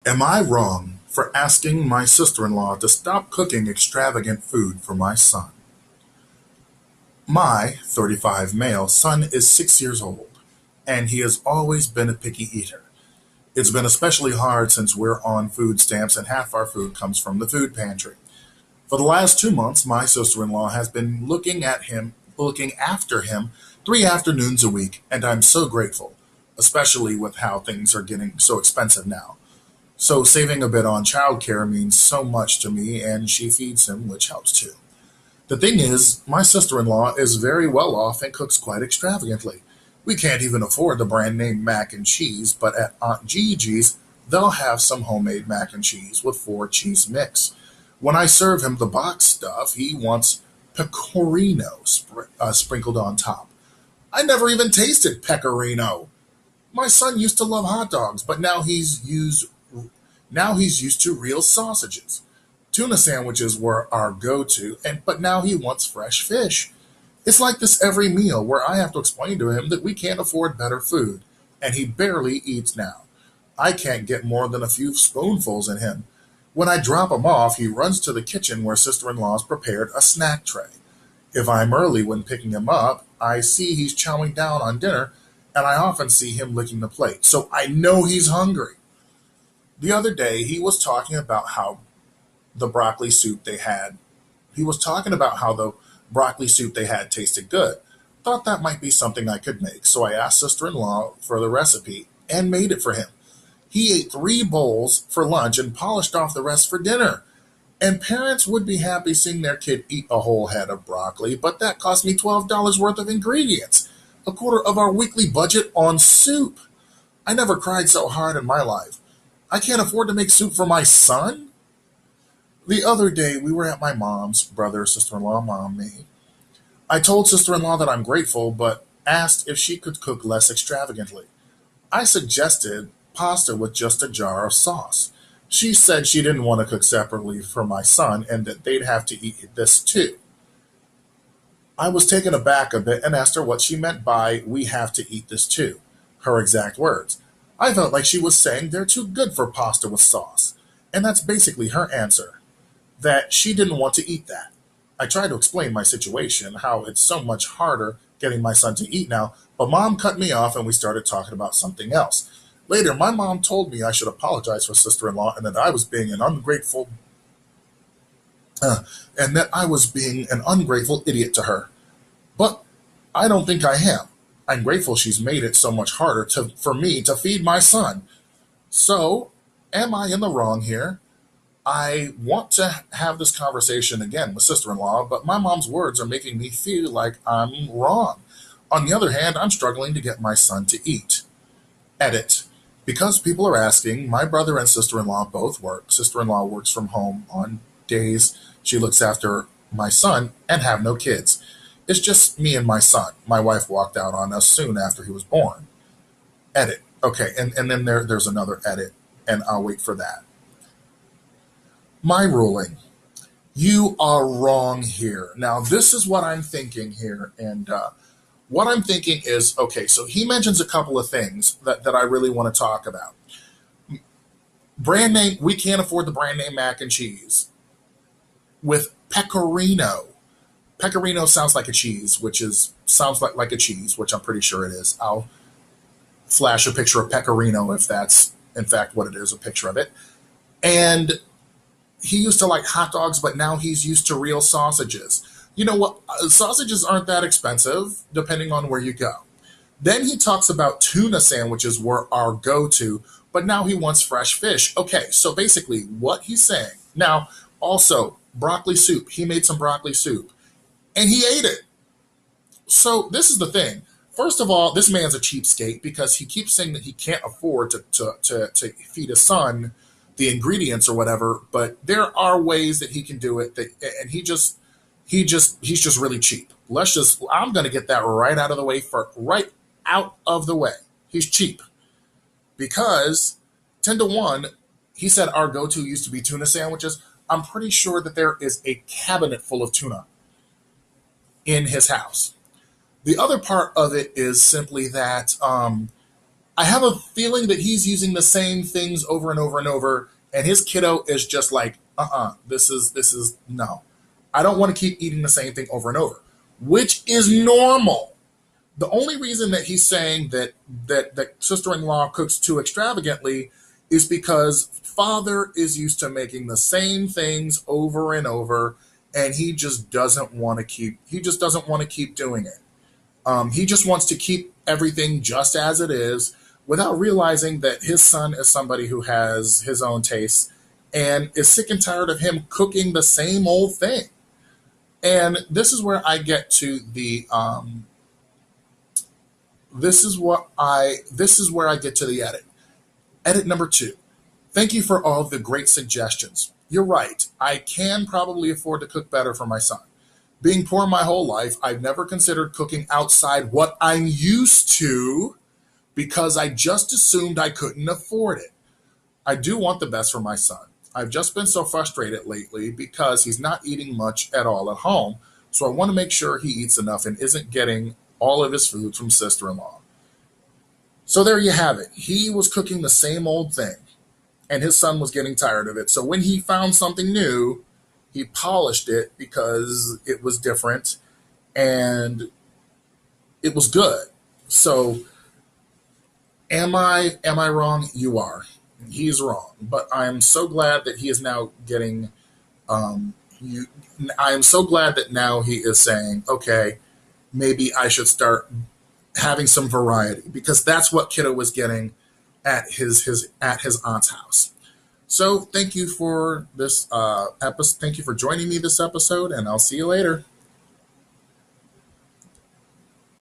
Am I wrong for asking my sister-in-law to stop cooking extravagant food for my son? My 35 male son is 6 years old, and he has always been a picky eater. It's been especially hard since we're on food stamps and half our food comes from the food pantry. For the last 2 months, my sister-in-law has been looking after him 3 afternoons a week, and I'm so grateful, especially with how things are getting so expensive now. So saving a bit on childcare means so much to me, and she feeds him, which helps too. The thing is, my sister-in-law is very well off and cooks quite extravagantly. We can't even afford the brand name mac and cheese, but at Aunt Gigi's, they'll have some homemade mac and cheese with 4 cheese mix. When I serve him the box stuff, he wants pecorino sprinkled on top. I never even tasted pecorino. My son used to love hot dogs, but now he's used to real sausages. Tuna sandwiches were our go-to, and but now he wants fresh fish. It's like this every meal where I have to explain to him that we can't afford better food, and he barely eats now. I can't get more than a few spoonfuls in him. When I drop him off, he runs to the kitchen where sister-in-law's prepared a snack tray. If I'm early when picking him up, I see he's chowing down on dinner, and I often see him licking the plate, so I know he's hungry. The other day, the broccoli soup they had, he was talking about how the broccoli soup they had tasted good. Thought that might be something I could make, so I asked sister-in-law for the recipe and made it for him. He ate 3 bowls for lunch and polished off the rest for dinner. And parents would be happy seeing their kid eat a whole head of broccoli, but that cost me $12 worth of ingredients, a quarter of our weekly budget on soup. I never cried so hard in my life. I can't afford to make soup for my son? The other day, we were at my mom's, brother, sister-in-law, mom, me. I told sister-in-law that I'm grateful, but asked if she could cook less extravagantly. I suggested pasta with just a jar of sauce. She said she didn't want to cook separately for my son and that they'd have to eat this too. I was taken aback a bit and asked her what she meant by "we have to eat this too." Her exact words. I felt like she was saying they're too good for pasta with sauce. And that's basically her answer, that she didn't want to eat that. I tried to explain my situation, how it's so much harder getting my son to eat now, but mom cut me off and we started talking about something else. Later, my mom told me I should apologize for sister-in-law and that I was being an ungrateful idiot to her. But I don't think I am. I'm grateful she's made it so much harder for me to feed my son. So, am I in the wrong here? I want to have this conversation again with sister-in-law, but my mom's words are making me feel like I'm wrong. On the other hand, I'm struggling to get my son to eat. Edit. Because people are asking, my brother and sister-in-law both work. Sister-in-law works from home on days she looks after my son and have no kids. It's just me and my son. My wife walked out on us soon after he was born. Edit. Okay, and then there's another edit, and I'll wait for that. My ruling. You are wrong here. Now, this is what I'm thinking here, and what I'm thinking is, okay, so he mentions a couple of things that I really want to talk about. Brand name, we can't afford the brand name mac and cheese. With pecorino. Pecorino sounds like a cheese, sounds like a cheese, which I'm pretty sure it is. I'll flash a picture of pecorino if that's in fact what it is, a picture of it. And he used to like hot dogs, but now he's used to real sausages. You know what? Sausages aren't that expensive, depending on where you go. Then he talks about tuna sandwiches were our go-to, but now he wants fresh fish. Okay, so basically what he's saying. Now, also, broccoli soup. He made some broccoli soup, and he ate it. So this is the thing. First of all, this man's a cheapskate because he keeps saying that he can't afford to feed his son the ingredients or whatever, but there are ways that he can do it, and he's just really cheap. I'm going to get that right out of the way. He's cheap because 10 to 1, he said our go-to used to be tuna sandwiches. I'm pretty sure that there is a cabinet full of tuna in his house. The other part of it is simply that I have a feeling that he's using the same things over and over and over, and his kiddo is just like, this is no. I don't want to keep eating the same thing over and over, which is normal. The only reason that he's saying that sister-in-law cooks too extravagantly is because father is used to making the same things over and over, and he just doesn't want to keep doing it. He just wants to keep everything just as it is without realizing that his son is somebody who has his own tastes and is sick and tired of him cooking the same old thing. And this is where I get to the this is where I get to the edit. Edit number 2. Thank you for all of the great suggestions. You're right. I can probably afford to cook better for my son. Being poor my whole life, I've never considered cooking outside what I'm used to because I just assumed I couldn't afford it. I do want the best for my son. I've just been so frustrated lately because he's not eating much at all at home, so I want to make sure he eats enough and isn't getting all of his food from sister-in-law. So there you have it. He was cooking the same old thing, and his son was getting tired of it. So when he found something new, he polished it because it was different and it was good. So am I wrong? You are. He's wrong. But I am so glad that he is now getting you I am so glad that now he is saying, okay, maybe I should start having some variety because that's what kiddo was getting at his aunt's house. So thank you for this episode. Thank you for joining me this episode, and I'll see you later.